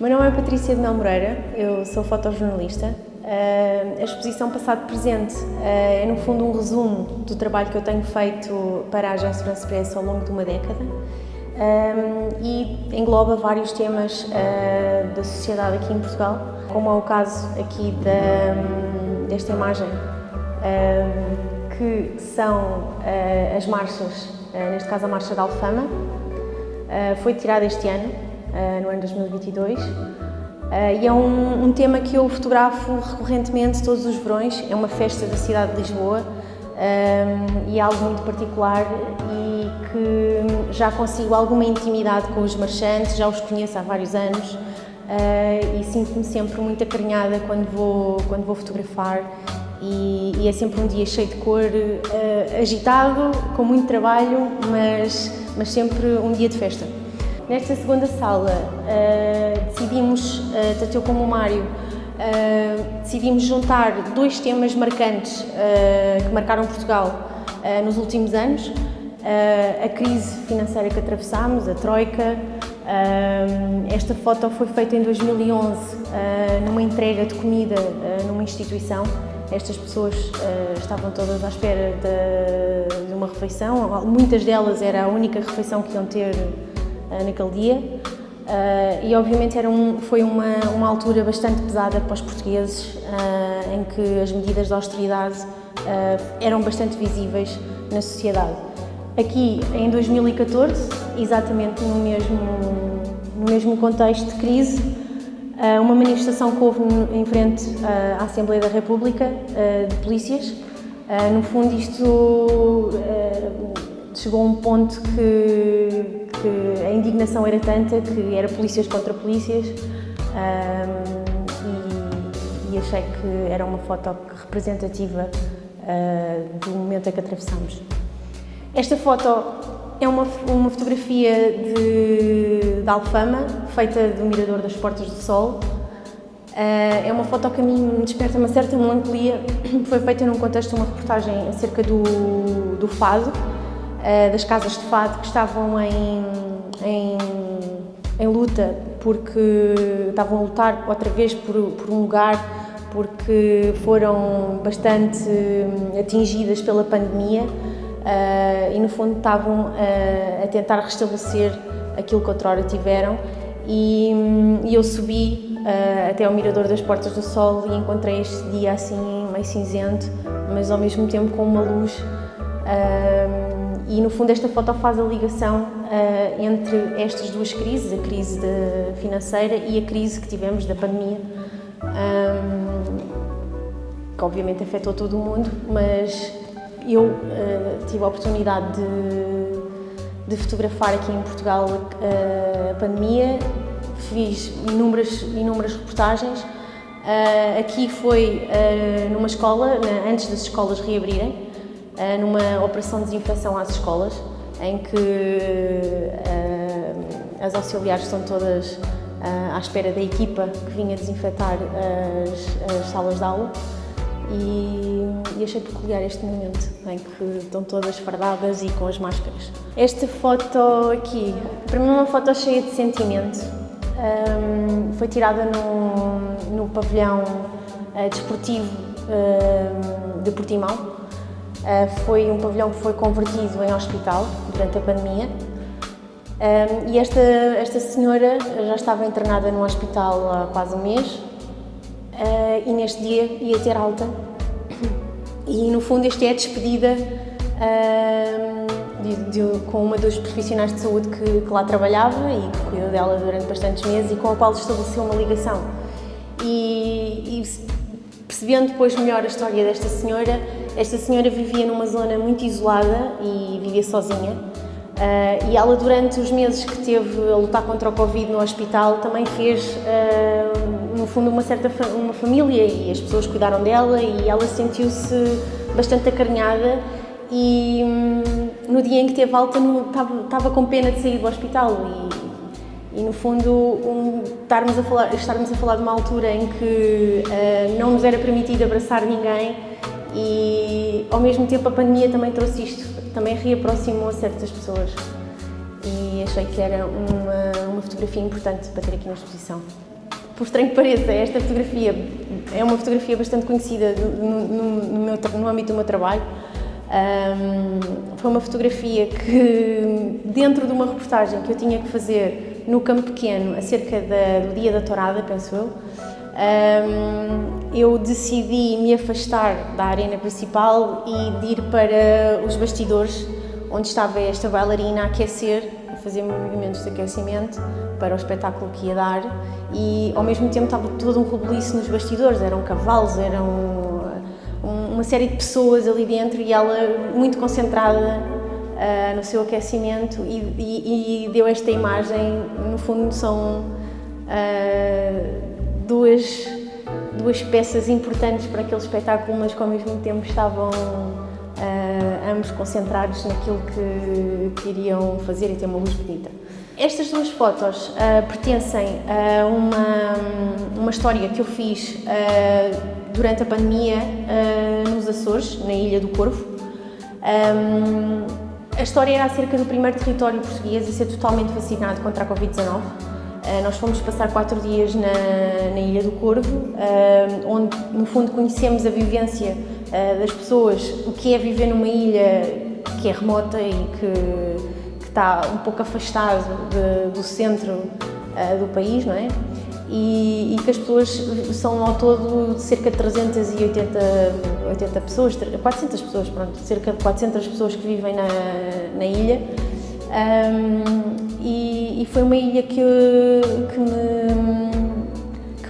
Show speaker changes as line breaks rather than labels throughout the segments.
O meu nome é Patrícia de Mel Moreira, eu sou fotojornalista. A exposição Passado-Presente é, no fundo, um resumo do trabalho que eu tenho feito para a Agência France Press ao longo de uma década e engloba vários temas da sociedade aqui em Portugal, como é o caso aqui desta imagem, que são as marchas, neste caso a Marcha da Alfama. Foi tirada este ano, no ano 2022, e é um tema que eu fotografo recorrentemente todos os verões. É uma festa da cidade de Lisboa e é algo muito particular e que já consigo alguma intimidade com os marchantes, já os conheço há vários anos e sinto-me sempre muito acarinhada quando vou fotografar. E é sempre um dia cheio de cor, agitado, com muito trabalho, mas sempre um dia de festa. Nesta segunda sala decidimos, tanto eu como o Mário, decidimos juntar dois temas marcantes que marcaram Portugal nos últimos anos. A crise financeira que atravessámos, a Troika. Esta foto foi feita em 2011 numa entrega de comida numa instituição. Estas pessoas estavam todas à espera de uma refeição, muitas delas era a única refeição que iam ter naquele dia e obviamente foi uma altura bastante pesada para os portugueses, em que as medidas de austeridade eram bastante visíveis na sociedade. Aqui em 2014, exatamente no mesmo contexto de crise, uma manifestação que houve em frente à Assembleia da República de polícias. No fundo, isto chegou a um ponto que a indignação era tanta que era polícias contra polícias e achei que era uma foto representativa do momento em que atravessamos. Esta foto é uma fotografia de Alfama, feita do Mirador das Portas do Sol. É uma foto que a mim me desperta uma certa melancolia. Foi feita num contexto de uma reportagem acerca do fado, das casas de fado que estavam em luta porque estavam a lutar outra vez por um lugar, porque foram bastante atingidas pela pandemia. E no fundo estavam a tentar restabelecer aquilo que outrora tiveram e eu subi até ao Mirador das Portas do Sol e encontrei este dia assim meio cinzento, mas ao mesmo tempo com uma luz e no fundo esta foto faz a ligação entre estas duas crises, a crise financeira e a crise que tivemos da pandemia, que obviamente afetou todo o mundo, mas eu tive a oportunidade de fotografar aqui em Portugal a pandemia, fiz inúmeras reportagens. Aqui foi numa escola, antes das escolas reabrirem, numa operação de desinfecção às escolas, em que as auxiliares estão todas à espera da equipa que vinha desinfetar as salas de aula. E achei peculiar este momento em que estão todas fardadas e com as máscaras. Esta foto aqui, para mim é uma foto cheia de sentimento. Foi tirada no pavilhão desportivo de Portimão. Foi um pavilhão que foi convertido em hospital durante a pandemia. E esta senhora já estava internada no hospital há quase um mês. E neste dia ia ter alta e no fundo esta é a despedida com uma dos profissionais de saúde que lá trabalhava e que cuidou dela durante bastantes meses e com a qual estabeleceu uma ligação e percebendo depois melhor a história desta senhora, esta senhora vivia numa zona muito isolada e vivia sozinha. E ela, durante os meses que teve a lutar contra o Covid no hospital, também fez, no fundo, uma família e as pessoas cuidaram dela e ela sentiu-se bastante acarinhada e no dia em que teve alta estava com pena de sair do hospital e no fundo, estarmos a falar de uma altura em que não nos era permitido abraçar ninguém e, ao mesmo tempo, a pandemia também trouxe isto. Também reaproximou certas pessoas e achei que era uma fotografia importante para ter aqui na exposição. por estranho que pareça, esta fotografia é uma fotografia bastante conhecida no âmbito do meu trabalho. Foi uma fotografia que, dentro de uma reportagem que eu tinha que fazer no Campo Pequeno, acerca do Dia da Tourada, penso eu decidi me afastar da arena principal e de ir para os bastidores, onde estava esta bailarina a aquecer, a fazer movimentos de aquecimento para o espetáculo que ia dar, e ao mesmo tempo estava todo um rebuliço nos bastidores, eram cavalos, eram uma série de pessoas ali dentro e ela muito concentrada no seu aquecimento e deu esta imagem. No fundo são duas peças importantes para aquele espetáculo, mas que ao mesmo tempo estavam ambos concentrados naquilo que iriam fazer e ter uma luz bonita. Estas duas fotos pertencem a uma história que eu fiz durante a pandemia nos Açores, na Ilha do Corvo. A história era acerca do primeiro território português a ser totalmente vacinado contra a Covid-19. Nós fomos passar 4 dias na Ilha do Corvo, onde no fundo conhecemos a vivência das pessoas, o que é viver numa ilha que é remota e que está um pouco afastado do centro do país, não é? E que as pessoas são ao todo cerca de 380 pessoas, 400 pessoas, pronto, cerca de 400 pessoas que vivem na ilha. E foi uma ilha que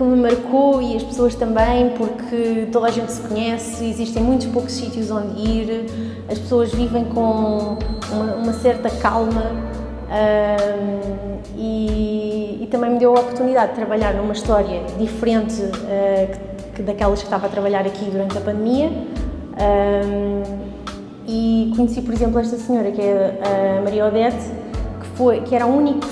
me marcou, e as pessoas também, porque toda a gente se conhece, existem muitos poucos sítios onde ir, as pessoas vivem com uma certa calma, e também me deu a oportunidade de trabalhar numa história diferente que daquelas que estava a trabalhar aqui durante a pandemia. E conheci, por exemplo, esta senhora, que é a Maria Odete, que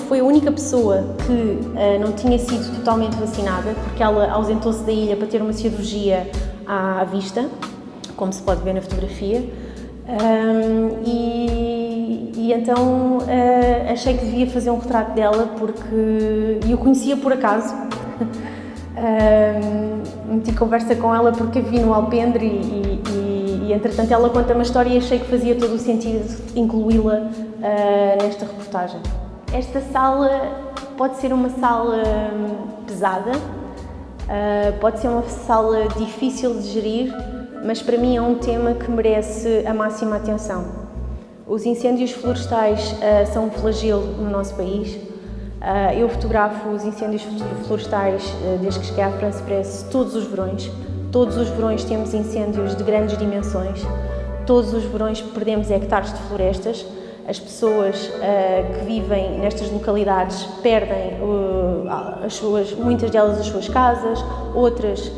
foi a única pessoa que não tinha sido totalmente vacinada, porque ela ausentou-se da ilha para ter uma cirurgia à vista, como se pode ver na fotografia, e então achei que devia fazer um retrato dela, porque eu conhecia por acaso. Meti conversa com ela porque a vi no Alpendre e entretanto ela conta uma história e achei que fazia todo o sentido incluí-la nesta reportagem. Esta sala pode ser uma sala pesada, pode ser uma sala difícil de gerir, mas para mim é um tema que merece a máxima atenção. Os incêndios florestais são um flagelo no nosso país. Eu fotografo os incêndios florestais desde que cheguei à France Press todos os verões. Todos os verões temos incêndios de grandes dimensões. Todos os verões perdemos hectares de florestas. As pessoas que vivem nestas localidades perdem muitas delas as suas casas, outras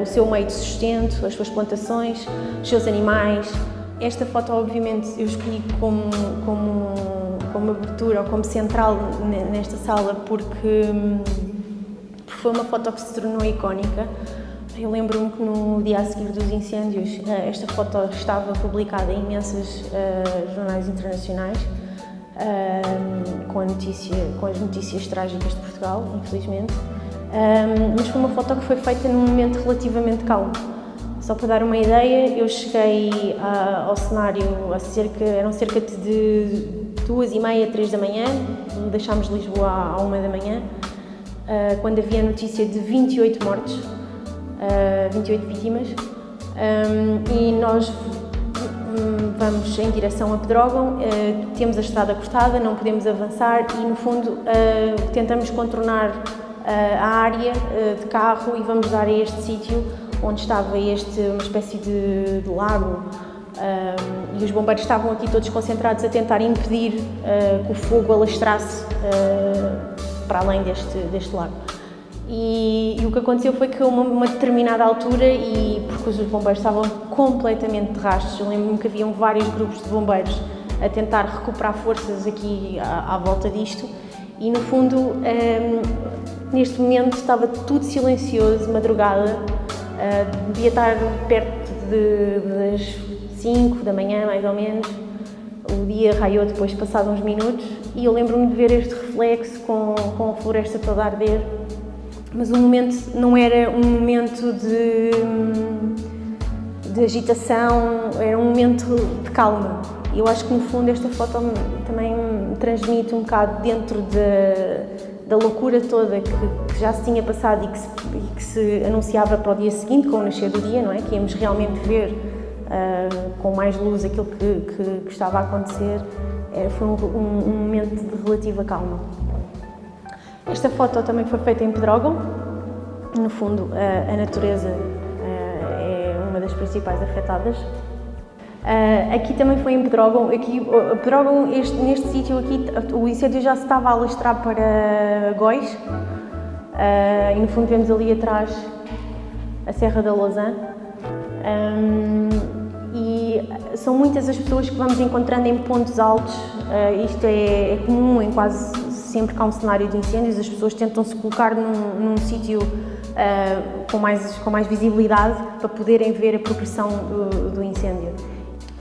o seu meio de sustento, as suas plantações, os seus animais. Esta foto, obviamente, eu escolhi como abertura ou como central nesta sala porque foi uma foto que se tornou icónica. Eu lembro-me que no dia a seguir dos incêndios esta foto estava publicada em imensos jornais internacionais com as notícias trágicas de Portugal, infelizmente, mas foi uma foto que foi feita num momento relativamente calmo. Só para dar uma ideia, eu cheguei ao cenário eram cerca de 2h30, 3 da manhã, deixámos Lisboa à 1 da manhã, quando havia a notícia de 28 mortes, 28 vítimas, e nós vamos em direção a Pedrógão, temos a estrada cortada, não podemos avançar e, no fundo, tentamos contornar a área de carro e vamos dar a este sítio onde estava uma espécie de lago, e os bombeiros estavam aqui todos concentrados a tentar impedir que o fogo alastrasse para além deste lago. E o que aconteceu foi que a uma determinada altura, e porque os bombeiros estavam completamente de rastros, eu lembro-me que haviam vários grupos de bombeiros a tentar recuperar forças aqui à volta disto, e no fundo, neste momento estava tudo silencioso, madrugada, devia estar perto das 5 da manhã, mais ou menos. O dia raiou depois, passados uns minutos, e eu lembro-me de ver este reflexo com a floresta toda a arder. mas o momento não era um momento de agitação, era um momento de calma. E eu acho que no fundo esta foto também me transmite um bocado dentro da loucura toda que já se tinha passado e que se anunciava para o dia seguinte, com o nascer do dia, não é? Que íamos realmente ver com mais luz aquilo que estava a acontecer. Foi um momento de relativa calma. Esta foto também foi feita em Pedrógão. No fundo, a natureza é uma das principais afetadas. Aqui também foi em Pedrógão. Pedrógão, neste sítio aqui, o incêndio já se estava a alastrar para Góis. E no fundo vemos ali atrás a Serra da Lousã. E são muitas as pessoas que vamos encontrando em pontos altos. Isto é comum em quase sempre que há um cenário de incêndios. As pessoas tentam se colocar num sítio com mais visibilidade para poderem ver a progressão do incêndio.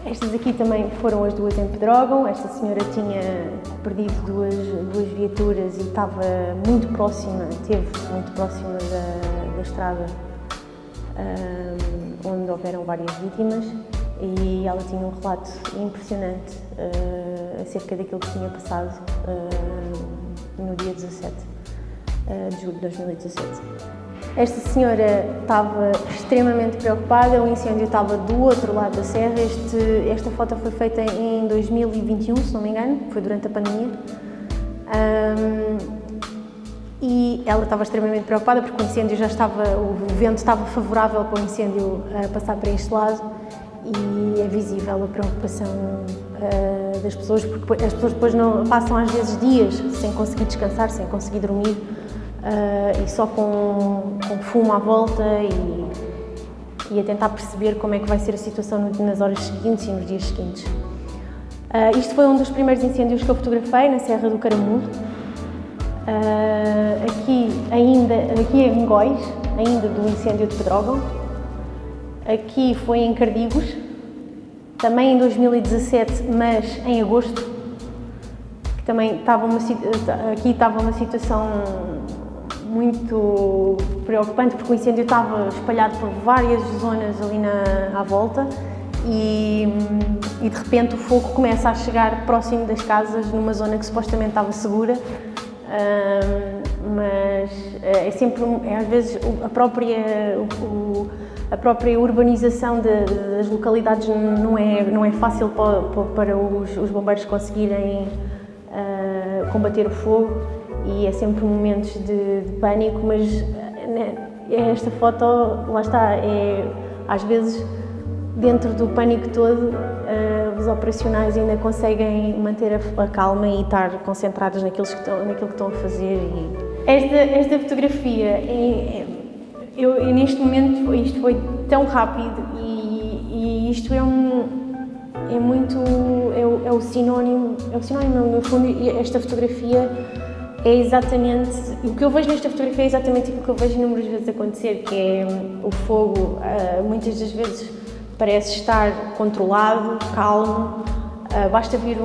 Estas aqui também foram as duas em Pedrógão. Esta senhora tinha perdido duas viaturas e estava muito próxima, esteve muito próxima da estrada onde houveram várias vítimas, e ela tinha um relato impressionante acerca daquilo que tinha passado no dia 17 de julho de 2017. Esta senhora estava extremamente preocupada, o incêndio estava do outro lado da serra. Esta foto foi feita em 2021, se não me engano, foi durante a pandemia. E ela estava extremamente preocupada porque o vento estava favorável para o incêndio passar para este lado, e é visível a preocupação das pessoas, porque as pessoas depois passam às vezes dias sem conseguir descansar, sem conseguir dormir. E só com fumo à volta e a tentar perceber como é que vai ser a situação nas horas seguintes e nos dias seguintes. Isto foi um dos primeiros incêndios que eu fotografei na Serra do Caramulo. Aqui em Góis, ainda do incêndio de Pedrógão. Aqui foi em Cardigos, também em 2017, mas em agosto, que também aqui estava uma situação muito preocupante, porque o incêndio estava espalhado por várias zonas ali à volta e de repente o fogo começa a chegar próximo das casas, numa zona que supostamente estava segura, mas às vezes a própria urbanização das localidades não é fácil para os bombeiros conseguirem combater o fogo, e é sempre momentos de pânico, mas esta foto, lá está, às vezes dentro do pânico todo os operacionais ainda conseguem manter a calma e estar concentrados naquilo que estão a fazer. Esta fotografia, neste momento, isto foi tão rápido e isto é o sinónimo, no fundo. Esta fotografia é exatamente, o que eu vejo nesta fotografia é exatamente aquilo que eu vejo inúmeras vezes acontecer, que é o fogo, muitas das vezes parece estar controlado, calmo, basta vir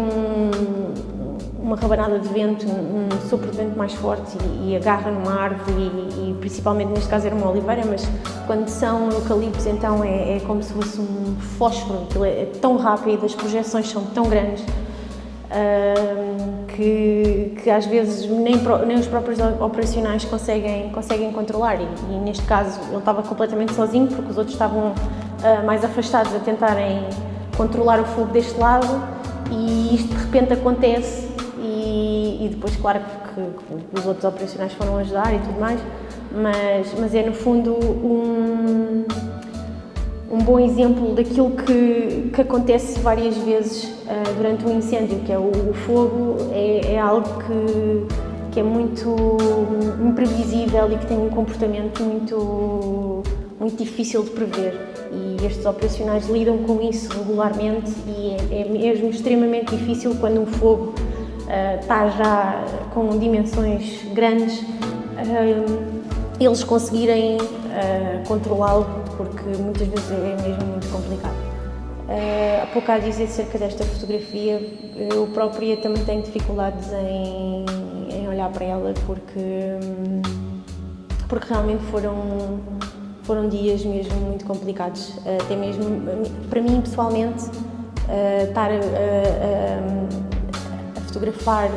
uma rabanada de vento, um sopro de vento mais forte e agarra numa árvore e principalmente neste caso era uma oliveira, mas quando são eucaliptos então é como se fosse um fósforo, aquilo é tão rápido, as projeções são tão grandes que às vezes nem os próprios operacionais conseguem controlar, e neste caso ele estava completamente sozinho porque os outros estavam mais afastados a tentarem controlar o fogo deste lado, e isto de repente acontece e depois claro que os outros operacionais foram ajudar e tudo mais, mas é no fundo um bom exemplo daquilo que acontece várias vezes durante um incêndio, que é o fogo é algo que é muito imprevisível e que tem um comportamento muito difícil de prever, e estes operacionais lidam com isso regularmente, e é mesmo extremamente difícil quando um fogo está já com dimensões grandes, eles conseguirem controlá-lo, porque muitas vezes é mesmo muito complicado. Há pouco a dizer acerca desta fotografia, eu própria também tenho dificuldades em olhar para ela, porque porque realmente foram dias mesmo muito complicados, até mesmo para mim pessoalmente, estar a fotografar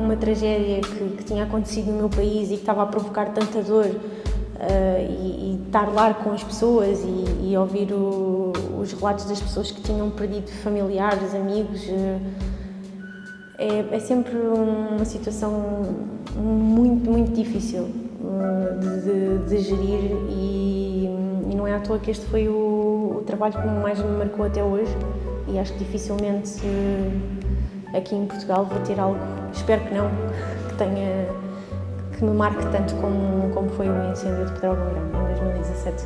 uma tragédia que tinha acontecido no meu país e que estava a provocar tanta dor, e estar lá com as pessoas e ouvir os relatos das pessoas que tinham perdido familiares, amigos, é sempre uma situação muito, muito difícil de gerir e não é à toa que este foi o trabalho que mais me marcou até hoje, e acho que dificilmente aqui em Portugal vou ter algo, espero que não, que me marque tanto como foi o incêndio de Pedrógão Grande em 2017.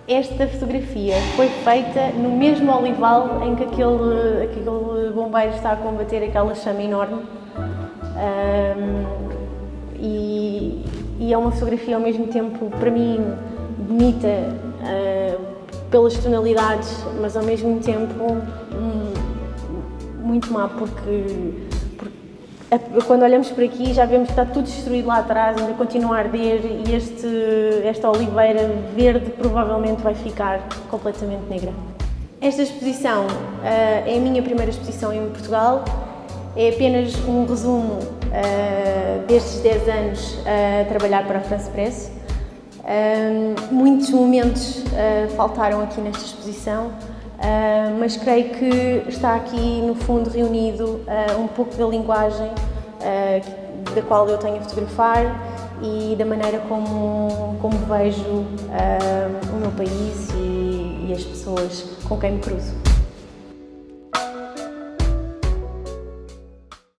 Esta fotografia foi feita no mesmo olival em que aquele bombeiro está a combater aquela chama enorme, e é uma fotografia ao mesmo tempo, para mim, bonita pelas tonalidades, mas ao mesmo tempo muito má, porque quando olhamos por aqui já vemos que está tudo destruído lá atrás, ainda continua a arder, e esta oliveira verde provavelmente vai ficar completamente negra. Esta exposição é a minha primeira exposição em Portugal, é apenas um resumo destes 10 anos a trabalhar para a France Press. Muitos momentos faltaram aqui nesta exposição, mas creio que está aqui no fundo reunido um pouco da linguagem da qual eu tenho a fotografar e da maneira como vejo o meu país e as pessoas com quem me cruzo.